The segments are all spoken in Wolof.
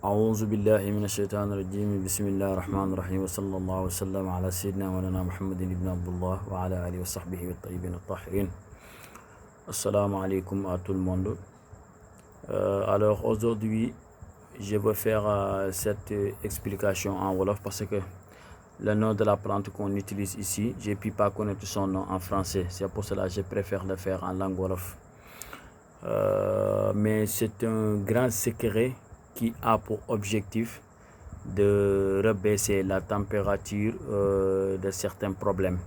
أعوذ بالله من الشيطان الرجيم بسم الله الرحمن الرحيم وصلى الله وسلم على سيدنا مولانا محمد بن عبد الله وعلى آله وصحبه الطيبين الطاهرين. Assalamu alaikum à tout le monde. Alors aujourd'hui, je vais faire cette explication en Wolof parce que le nom de la plante qu'on utilise ici, je ne peux pas connaître son nom en français. C'est pour cela que je préfère le faire en langue Wolof. Mais c'est un grand secret qui a pour objectif de rebaisser la température de certains problèmes.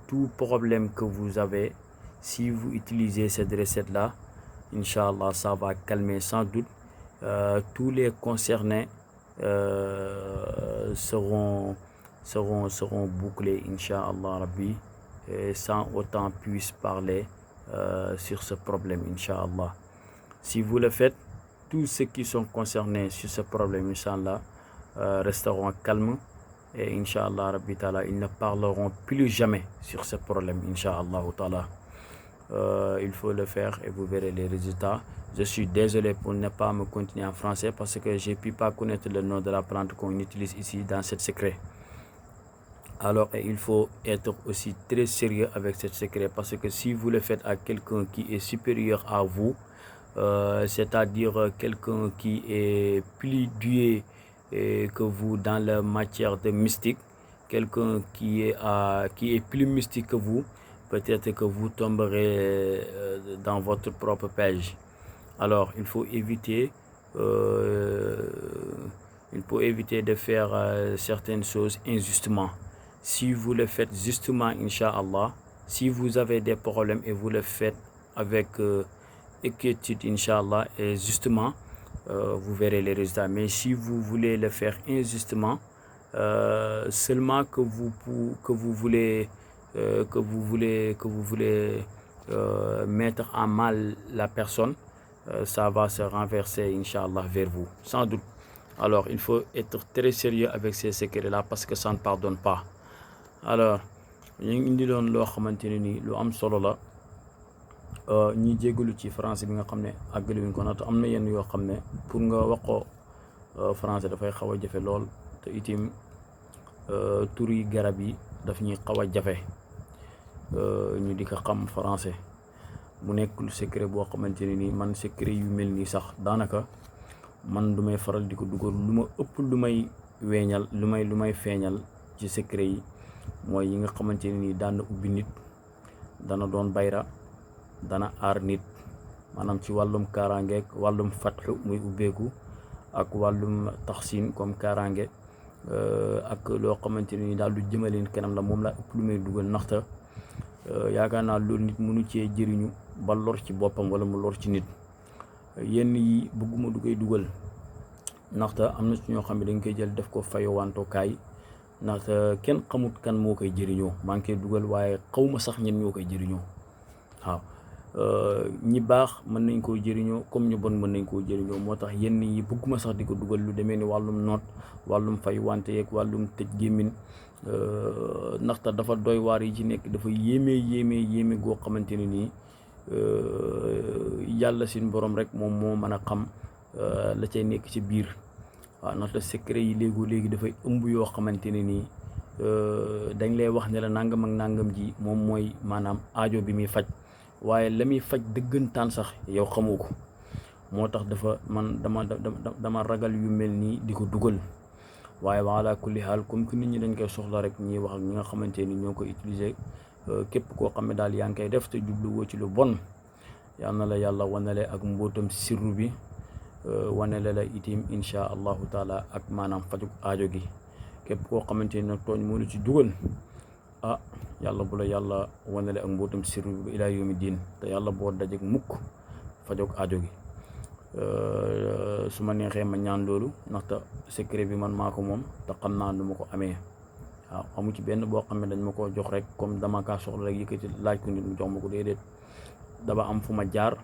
Tout problème que vous avez, si vous utilisez cette recette-là, Inch'Allah, ça va calmer sans doute. Tous les concernés seront bouclés, Inch'Allah Rabbi, et sans autant puisse parler sur ce problème, Inch'Allah. Si vous le faites, tous ceux qui sont concernés sur ce problème, Inch'Allah, resteront calmes et Inch'Allah Rabbi Ta'ala, ils ne parleront plus jamais sur ce problème, Inch'Allah Ta'ala. Il faut le faire et vous verrez les résultats. Je suis désolé pour ne pas me continuer en français parce que je ne peux pas connaître le nom de la plante qu'on utilise ici dans ce secret. Alors il faut être aussi très sérieux avec ce secret parce que si vous le faites à quelqu'un qui est supérieur à vous, c'est-à-dire quelqu'un qui est plus doué que vous dans la matière de mystique, quelqu'un qui est plus mystique que vous, peut-être que vous tomberez dans votre propre piège. Alors il faut éviter de faire certaines choses injustement. Si vous le faites justement, Inch'Allah, si vous avez des problèmes et vous le faites avec inquiétude, Inch'Allah, et justement, vous verrez les résultats. Mais si vous voulez le faire injustement, seulement que vous voulez mettre en mal la personne, ça va se renverser, Inch'Allah, vers vous, sans doute. Alors, il faut être très sérieux avec ces secrets-là parce que ça ne pardonne pas. Alors, ñu ngi indi loon loo xamante ne nii lu am solo la ñi jégalu ci français bi nga xam ne àggali wuñ ko nag am na yenn yoo xam ne pour nga wax ko français dafay xaw a jafe lool te itim tur yi garab yi daf ñuy xaw a jafe ñu di ko xam français mu nekk lu secret boo xamante ne nii man secret yu mel nii sax daanaka man du may faral di ko dugal lu ma ëpp lu may feeñal ci secret yi mooy yi nga xamante ne nii daan na ubbi nit, dana doon bayra, dana aar nit maanaam ci wàllum kaaraangeeg wàllum fatxu muy ubbeeku ak wàllum taxsin comme kaaraange ak loo xamante ne nii daal lu jëmaleen kanam la moom laa ëpp lu may dugal ndaxte yaakaar naa loolu nit mënu cee jëriñu ba lor ci boppam wala mu lor ci nit. yenn yi bëgguma du koy dugal ndaxte am na ci ñoo xam ne dañ koy jël def ko fayowantokaay ndaxte kenn xamut kan moo koy jëriñoo maa ngi koy dugal waaye xawma sax ñen ñoo koy jëriñoo. waaw ñi baax mën nañ koo jëriñoo comme ñu bon mën nañ koo jëriñoo moo tax yenn yi bëgguma sax di ko dugal lu demee ni wàllum noot, wàllum fay wante yeeg wàllum tëj gémmin ndaxte dafa doy waar yi ci nekk dafa yéeme goo xamante ne nii yàlla sin borom rek moom moo mën a xam la cay nekk ci biir. waaw ndaxte secret yi léegi dafay ëmb yoo xamante ne nii dañ lay wax ne la nangam ak nangam ji moom mooy maanaam aajo bi muy faj waaye la muy faj dëggantaan sax yow xamoo ko moo tax dama ragal yu mel nii di ko dugal waaye wala kulli haal comme que nit ñi dañ koy soxla rek ñuy wax ak ñi nga xamante ni ñoo koy utiliser képp koo xam ne daal yaa ngi koy def te jubluwoo ci lu bon yal na la yàlla wanale ak mbootam sirru bi wanale la itim insha allahu taala ak maanaam fajuk aajo gi képp koo xamante ni nag tooñ moo la ci dugal yàlla bu la yàlla wanale ak mbootam sirru bi ilaa yawmi diin te yàlla boo dajeg mukk fajuk aajo gi. su ma neexee ma ñaan loolu ndaxte secret bi man maa ko moom te xam naa nu ma ko amee. waaw amu ci benn boo xam ne dañ ma ko jox rek comme dama kaa soxla rek yëkkati laaj ko nit mu jox ma ko déedéet dama am fu ma jaar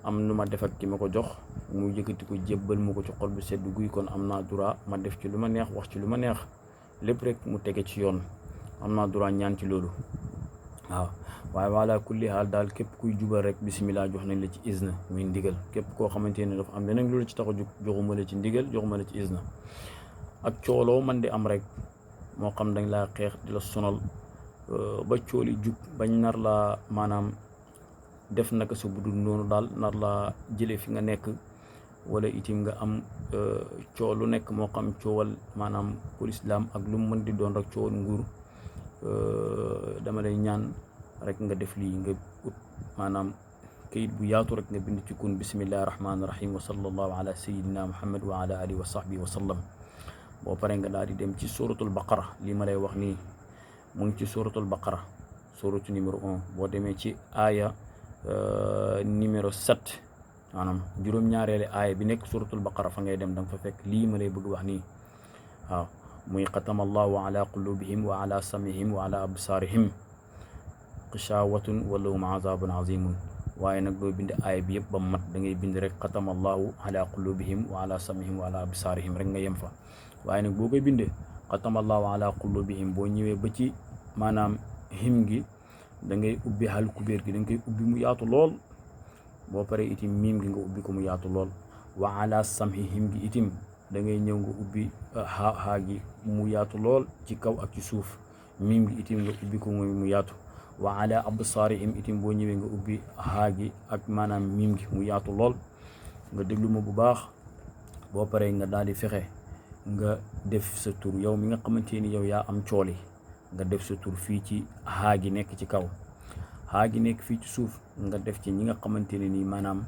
am nu ma def ak ki ma ko jox mu yëkkati ko jébbal ma ko ci xol bu sedd guy kon am naa droit ma def ci lu ma neex wax ci lu ma neex lépp rek mu tege ci yoon am naa droit ñaan ci loolu. waaw waaye wala kulli haal daal képp kuy jubal rek bisimilah jox nañ la ci izna muy ndigal képp koo xamante ne dafa am leneen lu la ci tax a jug joxuma la ci ndigal joxuma la ci izna ak cooloo man di am rek moo xam dañ laa xeex di la sonal ba cooli jug bañ nar laa maanaam def naka sa budul noonu daal nar laa jëlee fi nga nekk wala itim nga am coow lu nekk moo xam coowal maanaam police la am ak lu mu mën di doon rek coowal nguur dama lay ñaan rek nga def lii nga ut maanaam kayit bu yaatu rek nga bind ci kun bismillahi rahmaani rahim wa sallallahu ala sayyidina muhammad wa ala alihi wa sahbihi wa sallam boo paree nga daal di dem ci suratul baqara lii ma lay wax nii mu ngi ci suratul baqara suratu numéro 1 boo demee ci aaya numéro 7 maanaam juróom-ñaareele aaya bi nekk suratul baqara fa ngay dem da nga fa fekk lii ma lay bëgg wax nii waaw muy xatama allahu ala qulubihim wa ala samihim wa ala absaarihim xishawatun wa lahum azabun azimun waaye nag doo bind aaya bi yëpp ba mat da ngay bind rek xatama allahu ala qulubihim wa ala samihim wa ala absaarihim rek nga yem fa waaye nag boo koy bindee xatama allahu ala qulubihim boo ñëwee ba ci maanaam him gi da ngay ubbi xal kubéer gi da nga koy ubbi mu yaatu lool boo paree itim miim gi nga ubbi ko mu yaatu lool wa ala samihim gi itim da ngay ñëw nga ubbi xaa gi mu yaatu lool ci kaw ak ci suuf miim gi itim nga ubbi ko mu yaatu wa ala absaarihim itim boo ñëwee nga ubbi xaa gi ak maanaam miim gi mu yaatu lool nga déglu ma bu baax boo paree nga daal di fexe nga def sa tur yow mi nga xamante ni yow yaa am cooli nga def sa tur fii ci xaa gi nekk ci kaw xaa gi nekk fii ci suuf nga def ci ñi nga xamante ne nii maanaam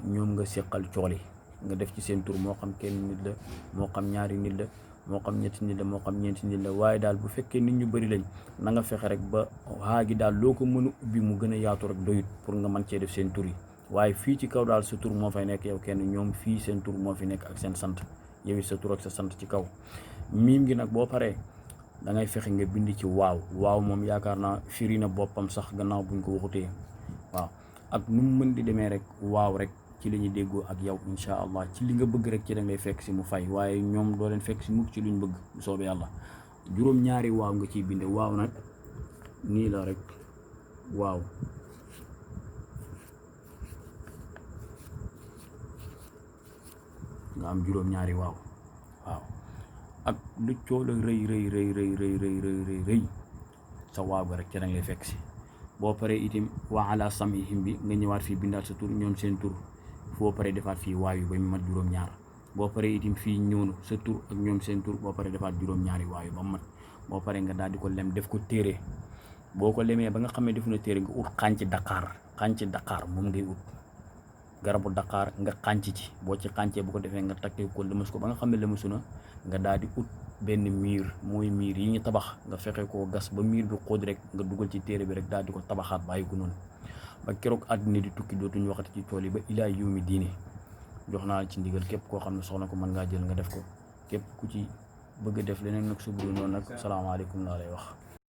ñoom nga seqal cooli nga def ci seen tur moo xam kenn nit la moo xam ñaari nit la moo xam ñetti nit la moo xam ñeenti nit la waaye daal bu fekkee nit ñu bëri lañ na nga fexe rek ba xaa gi daal loo ko mën a ubbi mu gën a yaatu rek doyut pour nga mën cee def seen tur yi waaye fii ci kaw daal sa tur moo fay nekk yow kenn ñoom fii seen tur moo fi nekk ak seen sant yow it sa tur ak sa sant ci kaw miim gi nag boo paree da ngay fexe nga bind ci waaw moom yaakaar naa firi na boppam sax gannaaw buñ ko waxutee waaw ak nu mu mën di demee rek waaw rek ci la ñuy déggoo ak yow incha allah ci li nga bëgg rek ci da ngay fekk si mu fay waaye ñoom doo leen fekk si mukk ci luñ bëgg bu soobee yàlla juróom-ñaari waaw nga ciy binde waaw nag nii la rek waaw nga am juróom-ñaari waaw ak lu coow la rëy sa waaw ga rek ci da ngay fekk si boo paree itim wa ala samihim bi nga ñëwaat fii bindaat sa tur ñoom seen tur foo paree defaat fii waaw yu ba mu mat juróom-ñaar boo paree itim fii ñëw sa tur ak ñoom seen tur boo paree defaat juróom-ñaari waaw yu ba mu mat boo paree nga daal di ko lem def ko téere boo ko lemee ba nga xam ne def na téere nga ut xànc Dakar moom ngay ut garabu Dakar nga xànc ci boo ci xàncee bu ko defee nga takkee ko lëmas ko ba nga xam ne lëmasu na nga daal di ut benn miir mooy miir yi ñu tabax nga fexe koo gas ba miir bi xóot rek nga dugal ci téere bi rek daal di ko tabaxaat bàyyi ko noonu ba keroog àddina di tukki dootuñu waxati ci tool yi ba ilaa yawmi diine jox naa ci ndigal képp koo xam ne soxna ko mën ngaa jël nga def ko képp ku ci bëgg a def leneen nag su budul noonu nag salaamaaleykum laa lay wax